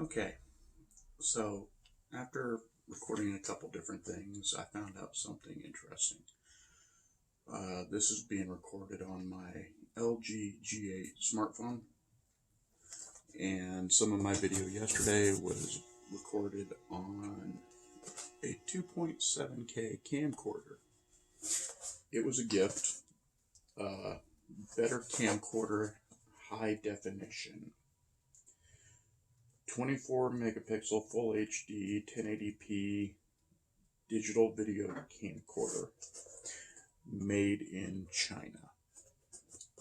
Okay, so after recording a couple different things, I found out something interesting. This is being recorded on my LG G8 smartphone, and some of my video yesterday was recorded on a 2.7K camcorder. It was a gift. Better camcorder, high definition. 24 megapixel full HD 1080p digital video camcorder made in China.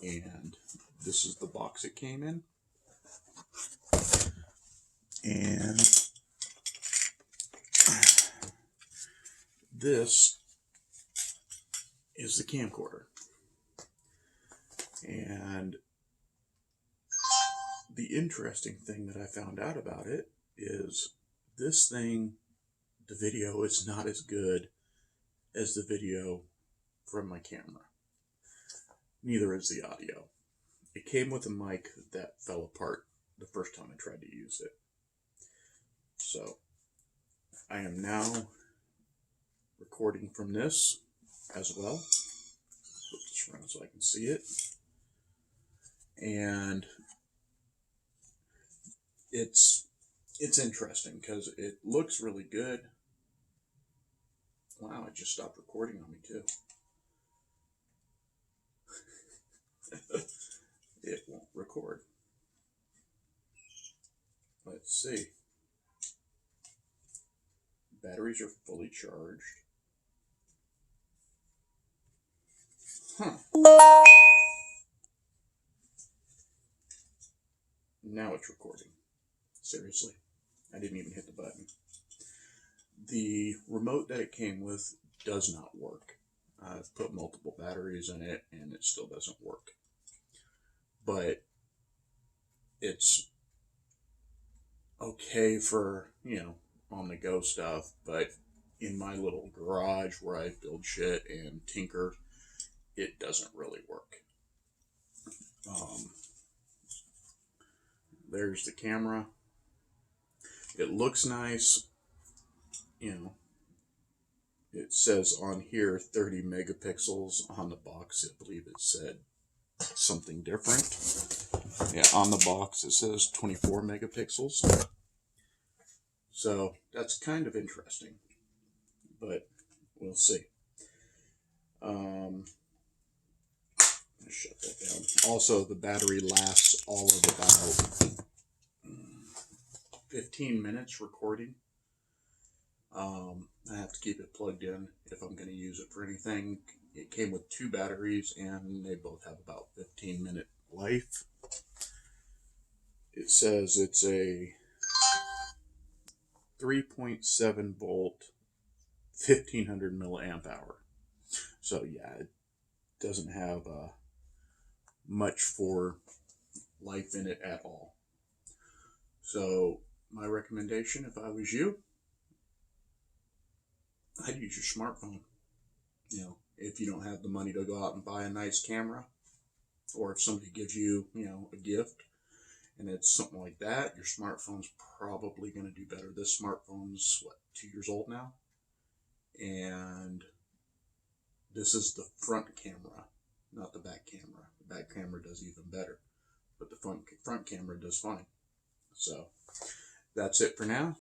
And this is the box it came in. And this is the camcorder. And the interesting thing that I found out about it is this thing, the video is not as good as the video from my camera. Neither is the audio. It came with a mic that fell apart the first time I tried to use it. So I am now recording from this as well. Flip this around so I can see it. And it's interesting because it looks really good. Wow, it just stopped recording on me too. It won't record. Let's see. Batteries are fully charged. Now it's recording. Seriously, I didn't even hit the button. The remote that it came with does not work. I've put multiple batteries in it and it still doesn't work. But it's okay for, on the go stuff, but in my little garage where I build shit and tinker, it doesn't really work. There's the camera. It looks nice. It says on here 30 megapixels. On the box, I believe it said something different. Yeah, on the box it says 24 megapixels. So that's kind of interesting, but we'll see. Shut that down. Also, the battery lasts all of about 15 minutes recording. I have to keep it plugged in if I'm going to use it for anything. It came with 2 batteries and they both have about 15-minute life. It says it's a 3.7 volt 1500 milliamp hour. So yeah, it doesn't have much for life in it at all. So my recommendation, if I was you, I'd use your smartphone. If you don't have the money to go out and buy a nice camera, or if somebody gives you, a gift and it's something like that, your smartphone's probably going to do better. This smartphone's 2 years old now, and this is the front camera, not the back camera. The back camera does even better, but the front camera does fine. So that's it for now.